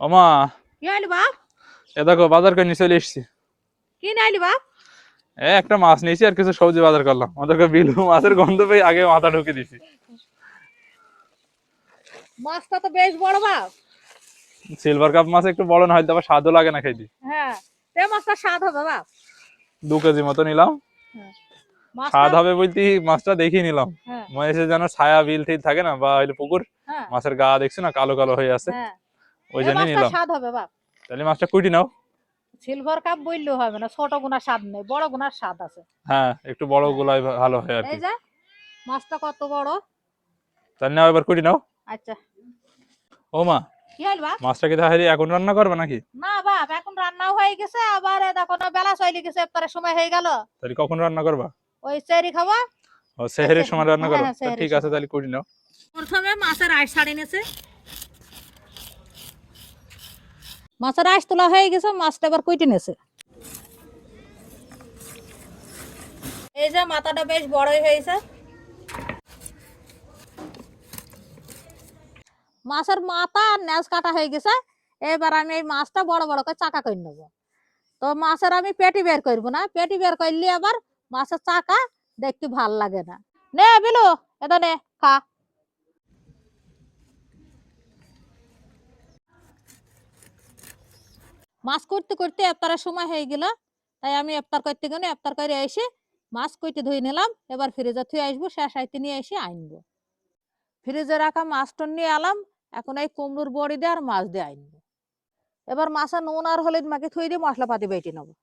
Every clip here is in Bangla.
ওমা, কি হইল বাপ? এ দেখো বাজার করে নিয়ে চলে এসেছি। কি নাইলি বাপ? একটা মাছ নিয়েছি আর কিছু সবজি বাজার করলাম। ওদেরকে বিলু মাছের গন্ধ পেয়ে আগে মাথা ঢুকে দিছি। মাছটা তো বেশ বড় বাপ। সিলভার কাপ মাছ একটু বড় না হয়তো আবার স্বাদও লাগে না খাইতে। হ্যাঁ, এ মাছটা স্বাদ হবে বাপ। 2 কেজি মতো নিলাম। হ্যাঁ, মাছটা স্বাদ হবে বলতে মাছটা দেখিয়ে নিলাম। হ্যাঁ মনে হচ্ছে যেন ছায়া বিল ঠিক থাকে না, বা হইলে পুকুর হ্যাঁ মাছের গা দেখছি না কালো কালো হয়ে আছে, হ্যাঁ, ওই এ জন্যই মাছটা নিলাম। স্বাদ হবে বাপ। তাহলে মাছটা কুইটি নাও। সিলভার কাপ বললেও হবে না, ছোট গুনার স্বাদ নেই, বড় গুনার স্বাদ আছে। হ্যাঁ, একটু বড় হ্যাঁ, গুলাই ভালো হয় আর এই কি। যে মাছটা কত বড়। তাহলে নাও, এবার কুইটি নাও। আচ্ছা, ও মা, কি হইল বাপ? মাছটা কি তাহলে এখন রান্না করবে নাকি? না বাপ, এখন রান্নাও হয়ে গেছে, আবার দেখো না বেলা চলে গেছে, ইফতারের সময় হয়ে গেল। তাহলে কখন রান্না করবা? ওই চেরি খাবো। ও, সেহেরির সময় রান্না হ্যাঁ করো? হ্যাঁ, তা সেহরির ঠিক আছে, সময়। তাহলে কুইটি নাও। প্রথমে মাছের আইস ছাড়িয়ে নিয়েছে। মাছের আইস তোলা হয়ে গেছে, মাছটা এবার কুইটে নিয়েছে। এই যে মাথাটা বেশ বড়ই হয়েছে। মাছের মাথা আর নেজ কাটা হয়ে গেছে। এবার আমি এই মাছটা বড় বড় করে চাকা করে নেবো। তো মাছের আমি পেটি বের করবো না, পেটি বের করলে আবার মাছের চাকা দেখতে ভাল লাগে না। নে বিলু, এটা নে, খা। মাছ করতে করতে ইফতারের সময় হয়ে গেল, তাই আমি ইফতার করতে গেলে ইফতার করে এসে মাছ কইতে ধুয়ে নিলাম। এবার ফ্রিজে থুয়ে আসবো, শেষ আইতে নিয়ে এসে আনবো। ফ্রিজে রাখা মাছটা নিয়ে এলাম। এখন এই কুমড়োর বড়ি দিয়ে আর মাছ দিয়ে আনবো। এবার মাছে নুন আর হলুদ মাখি থুই দিয়ে মশলাপাতি বেটে নেবো।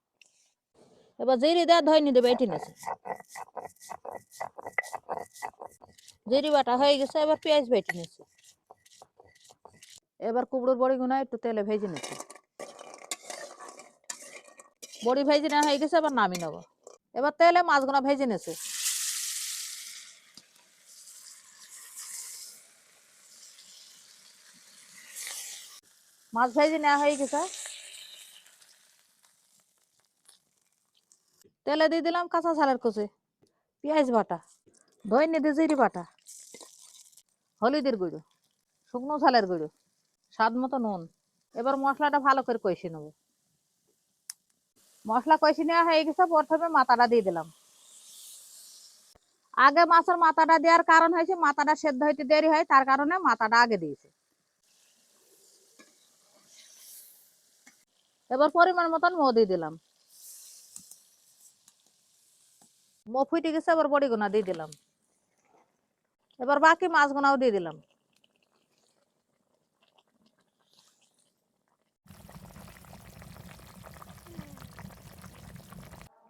এবার জিরি দেওয়া ধইনি দিয়ে বেটে নেছে। জিরি বাটা হয়ে গেছে, এবার পেঁয়াজ বেটে নেছে। এবার কুমড়োর বড়ি গুনা একটু তেলে ভেজে নেছে। বড়ি ভেজে নেওয়া হয়ে গেছে, এবার নামিয়ে নেবো। এবার তেলে মাছগুনা ভেজে নেছে। মাছ ভেজে নেওয়া হয়ে গেছে। তেলে দিয়ে দিলাম কাঁচা ঝালের কুচি, পেঁয়াজ বাটা, ধইনে দিয়ে জিরি বাটা, হলুদের গুঁড়ো, শুকনো ঝালের গুঁড়ো, স্বাদ মতো নুন। এবার মশলাটা ভালো করে কষে নেবো। মশলা কষে নেওয়া হয়ে গেছে, প্রথমে মাথাটা দিয়ে দিলাম। আগে মাছের মাথাটা দেওয়ার কারণ হয়েছে মাথাটা সেদ্ধ হইতে দেরি হয়, তার কারণে মাথাটা আগে দিয়েছে। এবার পরিমাণ মতন মো দিয়ে দিলাম। মো ফুটে গেছে, এবার বড়ি গুনা দিয়ে দিলাম। এবার বাকি মাছ গুনাও দিয়ে দিলাম।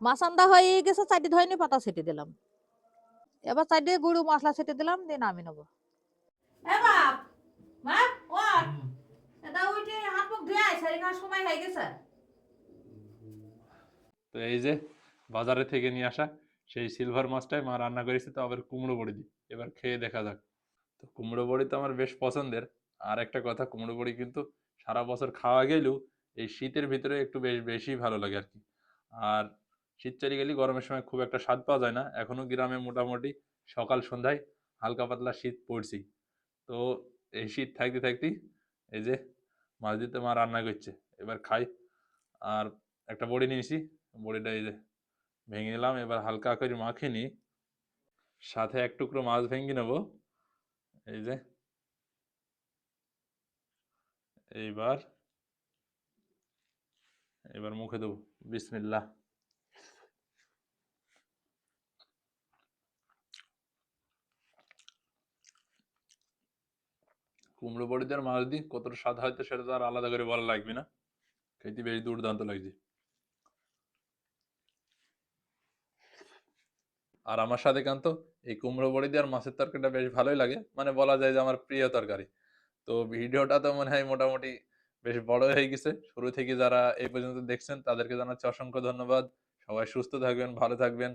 মাছ আন্দা হয়ে গেছে, 4টি ধইনে পাতা ছেটে দিলাম। এবার 4টি গুঁড়ো মশলা ছেটে দিলাম, দিয়ে নামিয়ে নেবো। এ বাপ, বাপ ওঠ, এটা উঠে হাত মুখ ধুয়ে আয়, সেরিখার সময় হয়ে গেছে। তো এই যে বাজারে থেকে নিয়ে আসা সেই সিলভার মাছটাই মা রান্না করেছে, তো আবার কুমড়ো বড়ি দিই। এবার খেয়ে দেখা যাক। তো কুমড়ো বড়ি তো আমার বেশ পছন্দের। আর একটা কথা, কুমড়ো বড়ি কিন্তু সারা বছর খাওয়া গেলেও এই শীতের ভিতরে একটু বেশি ভালো লাগে আর কি। আর শীত চলে গেলে গরমের সময় খুব একটা স্বাদ পাওয়া যায় না। এখনো গ্রামে মোটামুটি সকাল সন্ধ্যায় হালকা পাতলা শীত পড়ছি। তো এই শীত থাকতে থাকতেই এই যে মাছ দিতে মা রান্না করছে, এবার খাই। আর একটা বড়ি নিয়েছি, বড়িটা এই যে ভেঙে নিলাম, এবার হালকা করে মাখিয়ে নিই। সাথে এক টুকরো মাছ ভেঙে নেবো। এই যে এইবার এবার মুখে দেবো। বিসমিল্লাহ। কুমড়ো বড়িতে আর মাছ দিই কতটা স্বাদ হয়তো সেটা তো আর আলাদা করে বলা লাগবে না। খেতে বেশ দুর্দান্ত লাগছে। আর আমার সাথে কান্ত এই কুমড়ো বড়ি দিয়ে আর মাছের তরকারিটা বেশ ভালোই লাগে, মানে বলা যায় যে আমার প্রিয় তরকারি। তো ভিডিওটা তো মনে হয় মোটামুটি বেশ বড় হয়ে গেছে। শুরু থেকে যারা এই পর্যন্ত দেখছেন তাদেরকে জানাচ্ছি অসংখ্য ধন্যবাদ। সবাই সুস্থ থাকবেন, ভালো থাকবেন।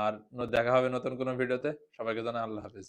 আর দেখা হবে নতুন কোনো ভিডিওতে। সবাইকে জানাই আল্লাহ হাফেজ।